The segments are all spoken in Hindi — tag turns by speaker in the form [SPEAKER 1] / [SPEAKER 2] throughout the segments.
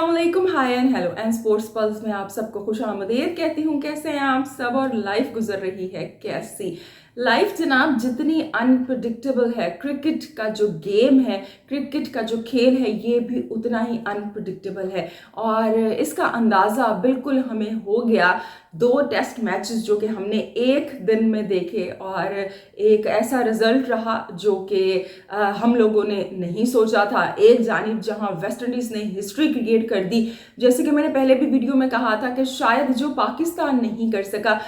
[SPEAKER 1] अस्सलामुअलैकुम, hi and hello and Sports Pulse में आप सबको खुश आमदीद कहती हूँ। कैसे हैं आप सब और लाइफ गुजर रही है कैसी? लाइफ जनाब जितनी अनप्रडिक्टेबल है, क्रिकेट का जो गेम है, क्रिकेट का जो खेल है, ये भी उतना ही अनप्रडिक्टेबल है। और इसका अंदाज़ा बिल्कुल हमें हो गया 2 टेस्ट मैचेस जो कि हमने एक दिन में देखे, और एक ऐसा रिजल्ट रहा जो कि हम लोगों ने नहीं सोचा था। एक जानिब जहां वेस्ट इंडीज़ ने हिस्ट्री क्रिएट कर दी, जैसे कि मैंने पहले भी वीडियो में कहा था कि शायद जो पाकिस्तान नहीं कर सका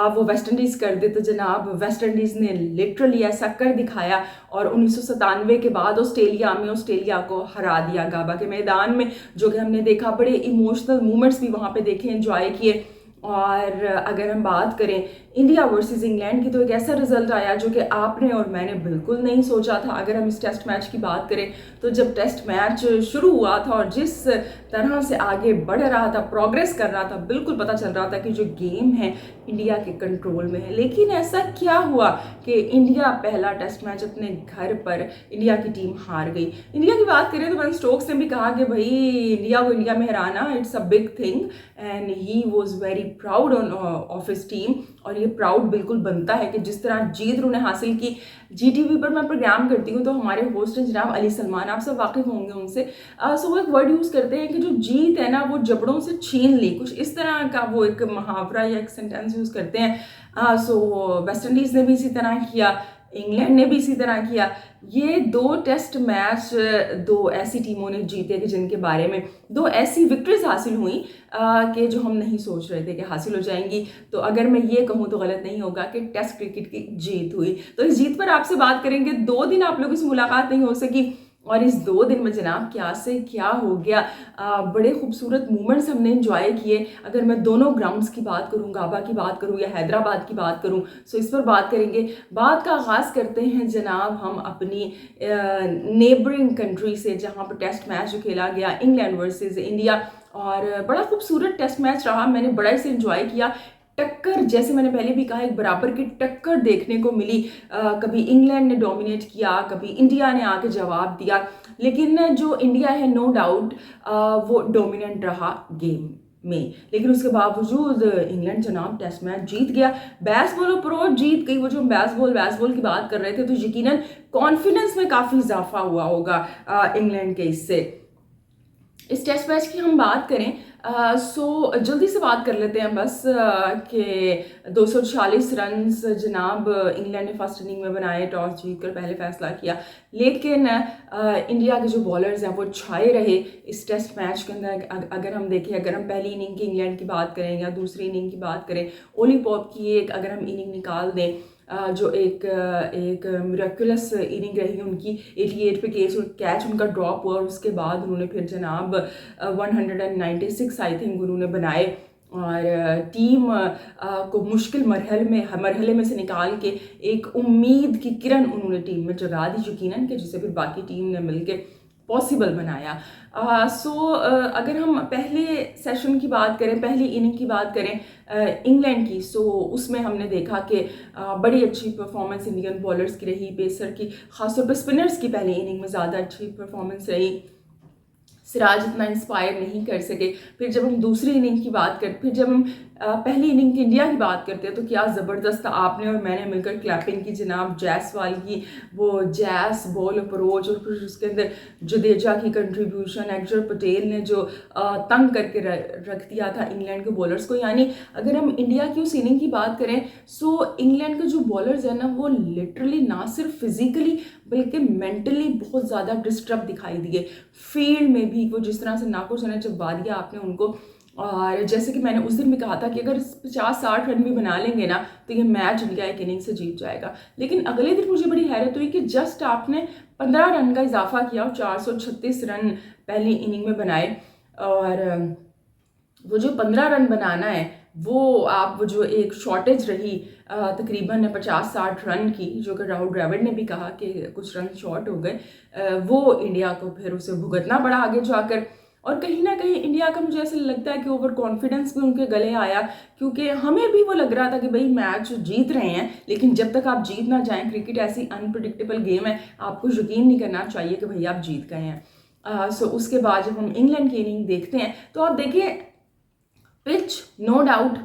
[SPEAKER 1] वो वेस्ट इंडीज़ कर दे, तो जनाब वेस्ट इंडीज़ ने लिटरली ऐसा कर दिखाया और 1997 के बाद ऑस्ट्रेलिया को हरा दिया गाबा के मैदान में, जो कि हमने देखा। बड़े इमोशनल मोमेंट्स भी वहाँ पे देखे, एंजॉय किए। और अगर हम बात करें इंडिया वर्सेस इंग्लैंड की, तो एक ऐसा रिजल्ट आया जो कि आपने और मैंने बिल्कुल नहीं सोचा था। अगर हम इस टेस्ट मैच की बात करें, तो जब टेस्ट मैच शुरू हुआ था और जिस तरह से आगे बढ़ रहा था, प्रोग्रेस कर रहा था, बिल्कुल पता चल रहा था कि जो गेम है इंडिया के कंट्रोल में है। लेकिन ऐसा क्या हुआ कि इंडिया पहला टेस्ट मैच अपने घर पर इंडिया की टीम हार गई। इंडिया की बात करें तो बेन स्टोक्स ने भी कहा कि भाई इंडिया को इंडिया में हराना it's a big thing, and he was very proud of his team. और ये प्राउड बिल्कुल बनता है कि जिस तरह जीत उन्होंने हासिल की। GTV पर मैं प्रोग्राम करती हूँ, तो हमारे होस्ट हैं जनाब अली सलमान, आप सब वाकिफ होंगे उनसे। सो वो एक वर्ड यूज़ करते हैं कि जो जीत है ना वो जबड़ों से छीन ली, कुछ इस तरह का वो एक मुहावरा या एक सेंटेंस यूज़ करते हैं। सो वेस्ट इंडीज़ ने भी इसी तरह किया, इंग्लैंड ने भी इसी तरह किया। ये 2 टेस्ट मैच 2 ऐसी टीमों ने जीते कि जिनके बारे में 2 ऐसी विक्ट्रीज हासिल हुई कि जो हम नहीं सोच रहे थे कि हासिल हो जाएंगी। तो अगर मैं ये कहूँ तो गलत नहीं होगा कि टेस्ट क्रिकेट की जीत हुई। तो इस जीत पर आपसे बात करेंगे। 2 दिन आप लोगों से मुलाकात नहीं हो सकी, और इस 2 दिन में जनाब क्या से क्या हो गया। बड़े खूबसूरत मोमेंट्स हमने एंजॉय किए। अगर मैं दोनों ग्राउंड्स की बात करूं, गाबा की बात करूं या हैदराबाद की बात करूं, सो इस पर बात करेंगे। बात का आगाज़ करते हैं जनाब हम अपनी नेबरिंग कंट्री से, जहां पर टेस्ट मैच जो खेला गया इंग्लैंड वर्सेस इंडिया, और बड़ा खूबसूरत टेस्ट मैच रहा। मैंने बड़ा इसे एंजॉय किया। टक्कर, जैसे मैंने पहले भी कहा, एक बराबर की टक्कर देखने को मिली। कभी इंग्लैंड ने डोमिनेट किया, कभी इंडिया ने आके जवाब दिया, लेकिन जो इंडिया है नो डाउट वो डोमिनेंट रहा गेम में। लेकिन उसके बावजूद इंग्लैंड जनाब टेस्ट मैच जीत गया। बेसबॉल अप्रोच जीत गई। वो जो बेसबॉल की बात कर रहे थे, तो यकीनन कॉन्फिडेंस में काफ़ी इजाफा हुआ होगा इंग्लैंड के इससे। इस टेस्ट मैच की हम बात करें सो जल्दी से बात कर लेते हैं बस कि 240 रन जनाब इंग्लैंड ने फर्स्ट इनिंग में बनाए, टॉस जीतकर पहले फैसला किया। लेकिन इंडिया के जो बॉलर्स हैं वो छाए रहे इस टेस्ट मैच के अंदर। अगर हम देखें, अगर हम पहली इनिंग की इंग्लैंड की बात करें या दूसरी इनिंग की बात करें, ओली पॉप की एक अगर हम इनिंग निकाल दें, जो एक मिरेकुलस इनिंग रही उनकी, 88 पे कैच उनका ड्रॉप हुआ, और उसके बाद उन्होंने फिर जनाब 196 आई थिंक उन्होंने बनाए, और टीम को मुश्किल मरहले में से निकाल के एक उम्मीद की किरण उन्होंने टीम में जगा दी यकीनन, कि जिसे फिर बाकी टीम ने मिलकर पॉसिबल बनाया। अगर हम पहले सेशन की बात करें, पहली इनिंग की बात करें इंग्लैंड की, सो उसमें हमने देखा कि बड़ी अच्छी परफॉर्मेंस इंडियन बॉलर्स की रही, पेसर की, खासतौर पर स्पिनर्स की पहली इनिंग में ज़्यादा अच्छी परफॉर्मेंस रही। सिराज इतना इंस्पायर नहीं कर सके। फिर जब हम दूसरी इनिंग की बात करते, फिर जब हम पहली इनिंग की इंडिया की बात करते हैं, तो क्या ज़बरदस्त आपने और मैंने मिलकर क्लैपिंग की जनाब जायसवाल की वो जैस बॉल अप्रोच, और फिर उसके अंदर जडेजा की कंट्रीब्यूशन, अक्षर पटेल ने जो तंग करके रख दिया था इंग्लैंड के बॉलर्स को। यानी अगर हम इंडिया की उस इनिंग की बात करें, सो इंग्लैंड के जो बॉलर्स हैं ना, वो लिटरली ना सिर्फ फिजिकली बल्कि मेंटली बहुत ज़्यादा डिस्टर्ब दिखाई दिए। फील्ड में भी वो जिस तरह से नाखुश होने जबा दिया आपने उनको। और जैसे कि मैंने उस दिन भी कहा था कि अगर 50-60 रन भी बना लेंगे ना, तो ये मैच इंडिया एक इनिंग से जीत जाएगा। लेकिन अगले दिन मुझे बड़ी हैरत हुई कि जस्ट आपने 15 रन का इजाफा किया और 436 रन पहली इनिंग में बनाए, और वो जो 15 रन बनाना है वो जो एक शॉर्टेज रही तकरीबन 50-60 रन की, जो कि राहुल द्रविड़ ने भी कहा कि कुछ रन शॉर्ट हो गए, वो इंडिया को फिर उसे भुगतना पड़ा आगे जाकर। और कहीं ना कहीं इंडिया का मुझे ऐसा लगता है कि ओवर कॉन्फिडेंस भी उनके गले आया, क्योंकि हमें भी वो लग रहा था कि भाई मैच जीत रहे हैं, लेकिन जब तक आप जीत ना जाएं, क्रिकेट ऐसी अनप्रिडिक्टेबल गेम है, आपको यकीन नहीं करना चाहिए कि भाई आप जीत गए हैं। सो उसके बाद जब हम इंग्लैंड की इनिंग देखते हैं तो आप देखिए पिच, नो डाउट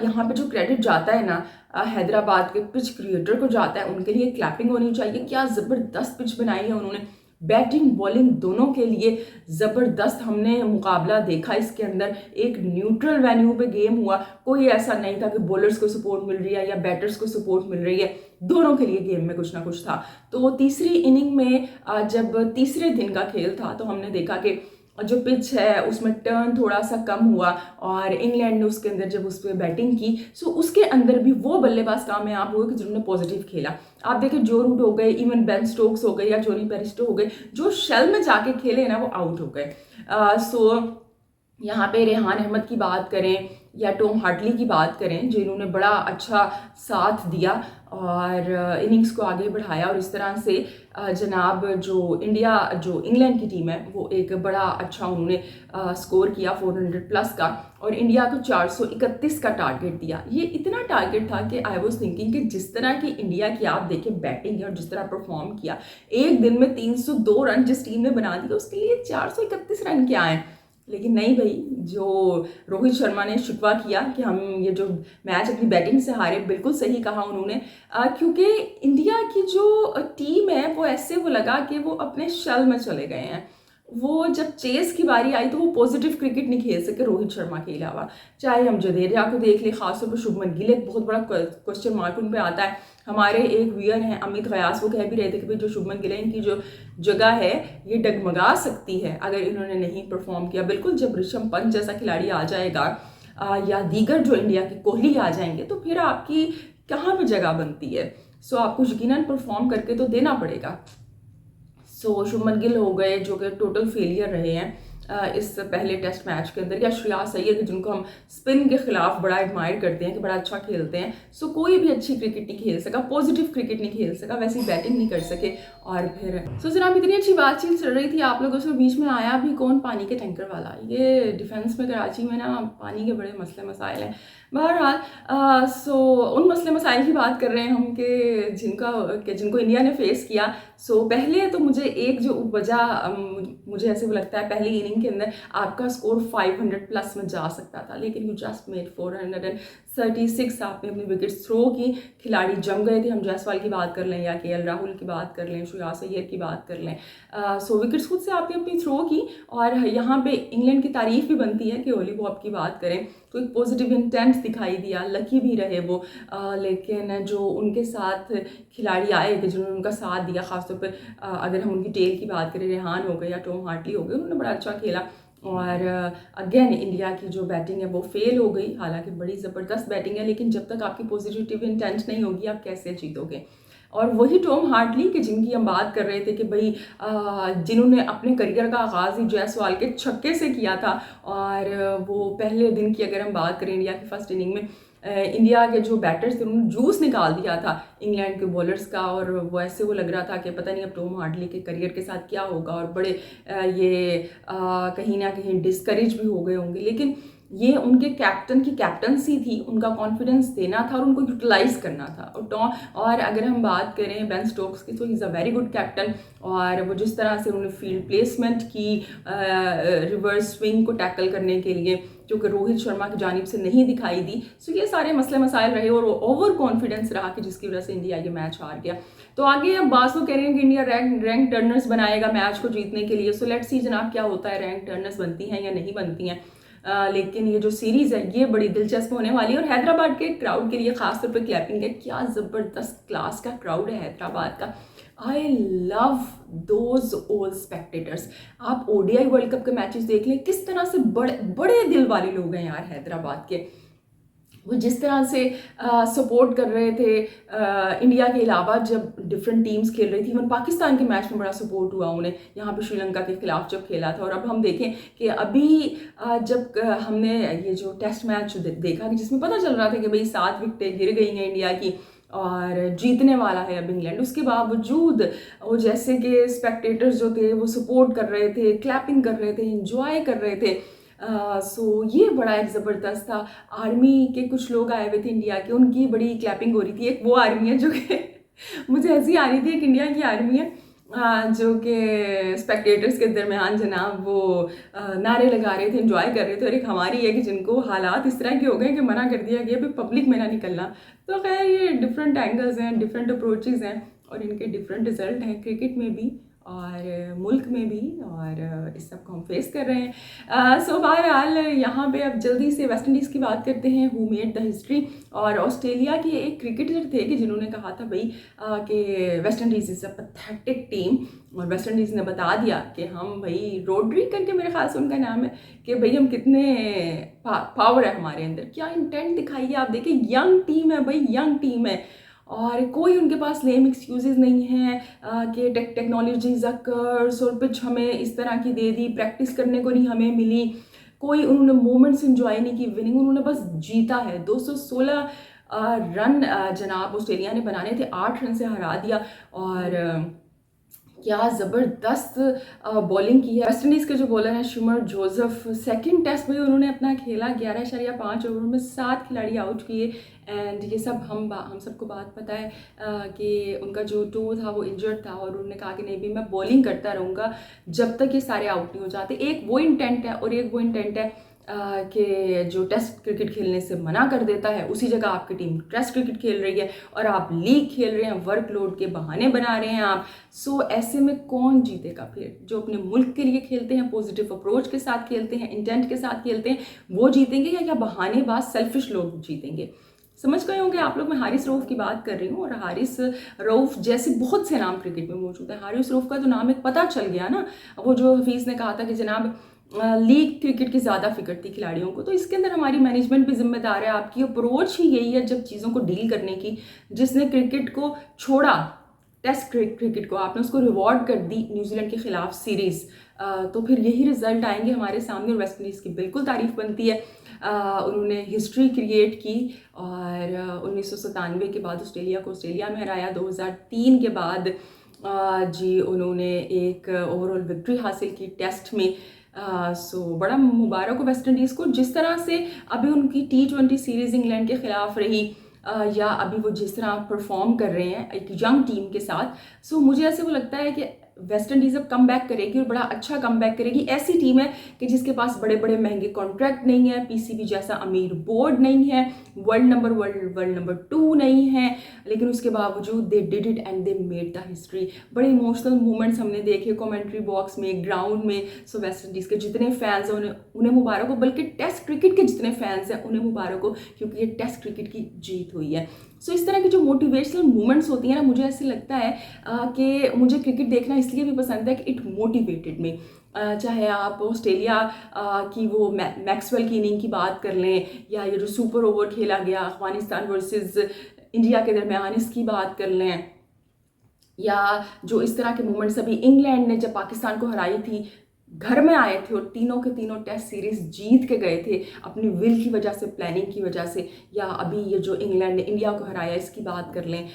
[SPEAKER 1] यहाँ पे जो क्रेडिट जाता है ना हैदराबाद के पिच क्रिएटर को जाता है, उनके लिए क्लैपिंग होनी चाहिए। क्या ज़बरदस्त पिच बनाई है उन्होंने, बैटिंग बॉलिंग दोनों के लिए ज़बरदस्त हमने मुकाबला देखा इसके अंदर। एक न्यूट्रल वेन्यू पे गेम हुआ, कोई ऐसा नहीं था कि बॉलर्स को सपोर्ट मिल रही है या बैटर्स को सपोर्ट मिल रही है, दोनों के लिए गेम में कुछ ना कुछ था। तो तीसरी इनिंग में जब तीसरे दिन का खेल था तो हमने देखा कि जो पिच है उसमें टर्न थोड़ा सा कम हुआ और इंग्लैंड ने उसके अंदर जब उस पर बैटिंग की सो उसके अंदर भी वो बल्लेबाज कामयाब हुए कि जिन्होंने पॉजिटिव खेला। आप देखें जो रूट हो गए, इवन बेन स्टोक्स हो गए या जोनी पेरिस्टो हो गए, जो शेल में जाके खेले ना वो आउट हो गए। सो यहाँ पे रेहान अहमद की बात करें या टॉम हार्टली की बात करें जिन्होंने बड़ा अच्छा साथ दिया और इनिंग्स को आगे बढ़ाया, और इस तरह से जनाब जो इंग्लैंड की टीम है वो एक बड़ा अच्छा उन्होंने स्कोर किया 400 प्लस का, और इंडिया को 431 का टारगेट दिया। ये इतना टारगेट था कि आई वॉज थिंकिंग कि जिस तरह की इंडिया की आप देखें बैटिंग है और जिस तरह परफॉर्म किया, एक दिन में 302 रन जिस टीम ने बना दिए उसके लिए 431 रन क्या है। लेकिन नहीं भाई, जो रोहित शर्मा ने शिकवा किया कि हम ये जो मैच अपनी बैटिंग से हारे, बिल्कुल सही कहा उन्होंने, क्योंकि इंडिया की जो टीम है वो ऐसे वो लगा कि वो अपने शेल में चले गए हैं। वो जब चेस की बारी आई तो वो पॉजिटिव क्रिकेट नहीं खेल सके रोहित शर्मा के अलावा। चाहे हम जडेजा को देख ले, खासतौर पर शुभमन गिल, एक बहुत बड़ा क्वेश्चन मार्क उन पे आता है। हमारे एक व्यूअर हैं अमित गयास, वो कह भी रहे थे कि भाई जो शुभमन गिल इनकी जो जगह है ये डगमगा सकती है अगर इन्होंने नहीं परफॉर्म किया। बिल्कुल जब ऋषभ पंत जैसा खिलाड़ी आ जाएगा या दीगर जो इंडिया के कोहली आ जाएंगे तो फिर आपकी कहाँ पे जगह बनती है। सो आपको यकीनन परफॉर्म करके तो देना पड़ेगा। सो शुभमन गिल हो गए जो कि टोटल फेलियर रहे हैं इस पहले टेस्ट मैच के अंदर, या श्रेयस अय्यर जिनको हम स्पिन के खिलाफ बड़ा एडमायर करते हैं कि बड़ा अच्छा खेलते हैं। सो कोई भी अच्छी क्रिकेट नहीं खेल सका, पॉजिटिव क्रिकेट नहीं खेल सका, वैसी बैटिंग नहीं कर सके। और फिर जनाब इतनी अच्छी बातचीत चल रही थी आप लोगों से, बीच में आया भी कौन, पानी के टैंकर वाला। ये डिफेंस में कराची में ना पानी के बड़े मसले मसाइल हैं। बहरहाल सो उन मसले मसाइल की बात कर रहे हैं हम कि जिनको इंडिया ने फेस किया। सो पहले तो मुझे एक जो वजह मुझे ऐसे लगता है पहली इनिंग के अंदर आपका स्कोर 500 प्लस में जा सकता था, लेकिन यू जस्ट मेड 436। आपने अपनी विकेट्स थ्रो की, खिलाड़ी जम गए थे। हम जायसवाल की बात कर लें या केएल राहुल की बात कर लें, श्रेयस अय्यर की बात कर लें। सो विकेट्स खुद से आपने अपनी थ्रो की, और यहाँ पे इंग्लैंड की तारीफ भी बनती है कि ओली बॉब की बात करें तो एक पॉजिटिव इंटेंट दिखाई दिया, लकी भी रहे वो। लेकिन जो उनके साथ खिलाड़ी आए थे जिन्होंने उनका साथ दिया, खासतौर पर अगर हम उनकी टेल की बात करें, रेहान हो गए या टॉम हार्टली हो गए, उन्होंने बड़ा अच्छा खेला। और अगेन इंडिया की जो बैटिंग है वो फेल हो गई, हालांकि बड़ी ज़बरदस्त बैटिंग है, लेकिन जब तक आपकी पॉजिटिव इंटेंट नहीं होगी आप कैसे जीतोगे। और वही टॉम हार्टली के जिनकी हम बात कर रहे थे कि भाई जिन्होंने अपने करियर का आगाज़ ही जायसवाल के छक्के से किया था, और वो पहले दिन की अगर हम बात करें इंडिया की फर्स्ट इनिंग में इंडिया के जो बैटर्स थे उन्होंने जूस निकाल दिया था इंग्लैंड के बॉलर्स का, और वो ऐसे वो लग रहा था कि पता नहीं अब टॉम हार्टली के करियर के साथ क्या होगा, और बड़े ये कहीं ना कहीं डिस्करेज भी हो गए होंगे। लेकिन ये उनके कैप्टन की कैप्टनसी थी, उनका कॉन्फिडेंस देना था और उनको यूटिलाइज करना था। और अगर हम बात करें बेन स्टोक्स की तो he is a very good captain, और वो जिस तरह से उन्होंने फील्ड प्लेसमेंट की रिवर्स स्विंग को टैकल करने के लिए, जो कि रोहित शर्मा की जानिब से नहीं दिखाई दी। सो ये सारे मसले मसाइल रहे और ओवर कॉन्फिडेंस रहा कि जिसकी वजह से इंडिया ये मैच हार गया। तो आगे अब बात कह रहे हैं कि इंडिया रैंक टर्नर्स बनाएगा मैच को जीतने के लिए। सो लेट्स सी जनाब क्या होता है, रैंक टर्नर्स बनती हैं या नहीं बनती हैं। लेकिन ये जो सीरीज़ है ये बड़ी दिलचस्प होने वाली है, और हैदराबाद के क्राउड के लिए खासतौर पर क्लैपिंग है। क्या ज़बरदस्त क्लास का क्राउड है हैदराबाद का। I love those old spectators. आप ओडीआई वर्ल्ड कप के मैचेस देख लें, किस तरह से बड़े बड़े दिल वाले लोग हैं यार हैदराबाद के। वो जिस तरह से सपोर्ट कर रहे थे इंडिया के अलावा जब डिफरेंट टीम्स खेल रही थी, इवन पाकिस्तान के मैच में बड़ा सपोर्ट हुआ उन्हें यहाँ पे श्रीलंका के खिलाफ जब खेला था। और अब हम देखें कि अभी जब हमने ये जो टेस्ट मैच देखा कि जिसमें पता चल रहा था कि भाई 7 विकेटें गिर गई हैं इंडिया की और जीतने वाला है अब इंग्लैंड, उसके बावजूद वो जैसे कि स्पेक्टेटर्स जो थे वो सपोर्ट कर रहे थे, क्लैपिंग कर रहे थे, इंजॉय कर रहे थे। सो ये बड़ा एक ज़बरदस्त था। आर्मी के कुछ लोग आए हुए थे इंडिया के, उनकी बड़ी क्लैपिंग हो रही थी। एक वो आर्मी है जो कि मुझे ऐसी आ रही थी, एक इंडिया की आर्मी है जो कि स्पेक्टेटर्स के दरमियान जनाब वो नारे लगा रहे थे, एंजॉय कर रहे थे, और एक हमारी है कि जिनको हालात इस तरह के हो गए कि मना कर दिया गया भी पब्लिक में ना निकलना। तो खैर ये डिफरेंट एंगल्स हैं, डिफरेंट अप्रोचेज़ हैं, और इनके डिफरेंट रिजल्ट हैं क्रिकेट में भी और मुल्क में भी, और इस सब को हम फेस कर रहे हैं। सो बहरहाल यहाँ पे अब जल्दी से वेस्ट इंडीज़ की बात करते हैं, हु मेड द हिस्ट्री। और ऑस्ट्रेलिया के एक क्रिकेटर थे कि जिन्होंने कहा था भाई कि West Indies is a pathetic team, और वेस्ट इंडीज़ ने बता दिया कि हम भाई रोड्री करके मेरे ख्याल से उनका नाम है, कि भाई हम कितने पावर है हमारे अंदर, क्या इंटेंट दिखाइए आप। देखिए यंग टीम है भाई, यंग टीम है, और कोई उनके पास लेम एक्सक्यूजेज नहीं है कि टेक्नोलॉजी कर्स और पिच हमें इस तरह की दे दी, प्रैक्टिस करने को नहीं हमें मिली, कोई उन्होंने मोमेंट्स इंजॉय नहीं की, विनिंग उन्होंने बस जीता है। 216 रन जनाब ऑस्ट्रेलिया ने बनाने थे, 8 रन से हरा दिया, और क्या ज़बरदस्त बॉलिंग की है वेस्ट इंडीज़ के जो बॉलर हैं शुमर जोसेफ। सेकंड टेस्ट में उन्होंने अपना खेला 11.5 ओवर में 7 खिलाड़ी आउट किए, एंड ये सब हम सबको बात पता है कि उनका जो टो था वो इंजर्ड था, और उन्होंने कहा कि नहीं भी मैं बॉलिंग करता रहूँगा जब तक ये सारे आउट नहीं हो जाते। एक वो इंटेंट है, और एक वो इंटेंट है कि जो टेस्ट क्रिकेट खेलने से मना कर देता है, उसी जगह आपकी टीम टेस्ट क्रिकेट खेल रही है और आप लीग खेल रहे हैं, वर्कलोड के बहाने बना रहे हैं आप। सो ऐसे में कौन जीतेगा फिर? जो अपने मुल्क के लिए खेलते हैं, पॉजिटिव अप्रोच के साथ खेलते हैं, इंटेंट के साथ खेलते हैं, वो जीतेंगे, या क्या बहानेबाज सेल्फिश लोग जीतेंगे? समझ गए होंगे आप लोग, मैं हारिस रऊफ की बात कर रही हूँ, और हारिस रऊफ जैसे बहुत से नाम क्रिकेट में मौजूद है। हारिस रऊफ का तो नाम एक पता चल गया ना, वो जो हफीज़ ने कहा था कि जनाब लीग क्रिकेट की ज़्यादा फिक्र थी खिलाड़ियों को, तो इसके अंदर हमारी मैनेजमेंट भी जिम्मेदार है। आपकी अप्रोच ही यही है जब चीज़ों को डील करने की, जिसने क्रिकेट को छोड़ा, टेस्ट क्रिकेट को आपने उसको रिवॉर्ड कर दी न्यूजीलैंड के खिलाफ सीरीज़, तो फिर यही रिजल्ट आएंगे हमारे सामने, और वेस्ट इंडीज़ की बिल्कुल तारीफ बनती है। उन्होंने हिस्ट्री क्रिएट की, और 1997 के बाद ऑस्ट्रेलिया को ऑस्ट्रेलिया में हराया, 2003 के बाद जी उन्होंने एक ओवरऑल विक्ट्री हासिल की टेस्ट में। सो बड़ा मुबारक हो वेस्ट इंडीज़ को, जिस तरह से अभी उनकी T20 सीरीज़ इंग्लैंड के ख़िलाफ़ रही, या अभी वो जिस तरह परफॉर्म कर रहे हैं एक यंग टीम के साथ। सो मुझे ऐसे वो लगता है कि वेस्ट इंडीज़ अब कम बैक करेगी, और बड़ा अच्छा कम बैक करेगी। ऐसी टीम है कि जिसके पास बड़े बड़े महंगे कॉन्ट्रैक्ट नहीं है, पीसीबी जैसा अमीर बोर्ड नहीं है, वर्ल्ड नंबर 2 नहीं है, लेकिन उसके बावजूद they did it and they made the history. बड़े इमोशनल मोमेंट्स हमने देखे कमेंट्री बॉक्स में, ग्राउंड में। सो वेस्ट इंडीज़ के जितने फैंस हैं उन्हें मुबारक हो, बल्कि टेस्ट क्रिकेट के जितने फैंस हैं उन्हें मुबारक हो, क्योंकि ये टेस्ट क्रिकेट की जीत हुई है। सो इस तरह की जो मोटिवेशनल मूवमेंट्स होती हैं ना, मुझे ऐसे लगता है कि मुझे क्रिकेट देखना इसलिए भी पसंद है कि इट मोटिवेटेड मी। चाहे आप ऑस्ट्रेलिया की वो मैक्सवेल की इनिंग की बात कर लें, या ये जो सुपर ओवर खेला गया अफगानिस्तान वर्सेस इंडिया के दरमियान इसकी बात कर लें, या जो इस तरह के मूवमेंट्स अभी इंग्लैंड ने जब पाकिस्तान को हराई थी, घर में आए थे और तीनों के तीनों टेस्ट सीरीज जीत के गए थे अपनी विल की वजह से, प्लानिंग की वजह से। या अभी ये जो इंग्लैंड ने इंडिया को हराया इसकी बात कर लें,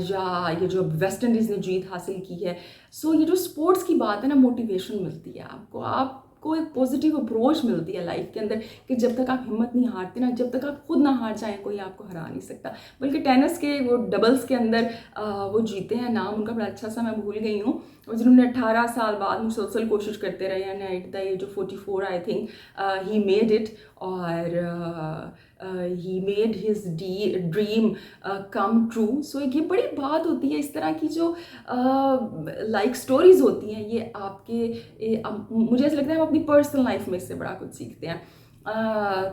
[SPEAKER 1] या ये जो वेस्ट इंडीज़ ने जीत हासिल की है। सो ये जो स्पोर्ट्स की बात है ना, मोटिवेशन मिलती है आपको एक पॉजिटिव अप्रोच मिलती है लाइफ के अंदर, कि जब तक आप हिम्मत नहीं हारते ना, जब तक आप खुद ना हार जाएं, कोई आपको हरा नहीं सकता। बल्कि टेनिस के वो डबल्स के अंदर वो जीते हैं, नाम उनका बड़ा अच्छा सा मैं भूल गई हूँ, और जिन्होंने 18 साल बाद मुसलसल कोशिश करते रहे हैं, at the age of 44 I think he made it, और he made his dream come true. So ये बड़ी बात होती है, इस तरह की जो लाइक स्टोरीज होती हैं, ये मुझे ऐसा लगता है हम अपनी पर्सनल लाइफ में इससे बड़ा कुछ सीखते हैं।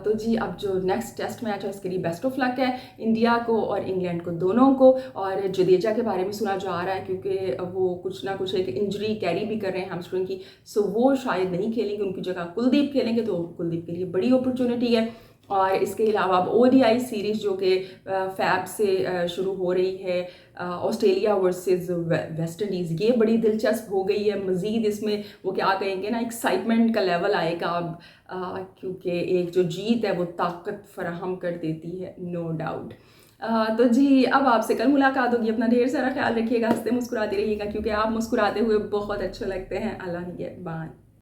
[SPEAKER 1] तो जी अब जो नेक्स्ट टेस्ट मैच है इसके लिए बेस्ट ऑफ लक है इंडिया को और इंग्लैंड को, दोनों को। और जडेजा के बारे में सुना जा रहा है क्योंकि वो कुछ ना कुछ एक इंजरी कैरी भी कर रहे हैं हैमस्ट्रिंग की, सो वो शायद नहीं खेलेंगे, उनकी जगह कुलदीप खेलेंगे, तो कुलदीप के लिए बड़ी अपॉर्चुनिटी है। और इसके अलावा अब ODI सीरीज़ जो कि फैब से शुरू हो रही है, ऑस्ट्रेलिया वर्सेस वेस्ट इंडीज़, ये बड़ी दिलचस्प हो गई है। मज़ीद इसमें वो क्या कहेंगे ना, एक्साइटमेंट का लेवल आएगा अब, क्योंकि एक जो जीत है वो ताकत फराहम कर देती है, नो डाउट। तो जी अब आपसे कल मुलाकात होगी, अपना ढेर सारा ख्याल रखिएगा, हंसते मुस्कुराते रहिएगा, क्योंकि आप मुस्कुराते हुए बहुत अच्छे लगते हैं। अल्लाह निगहबान।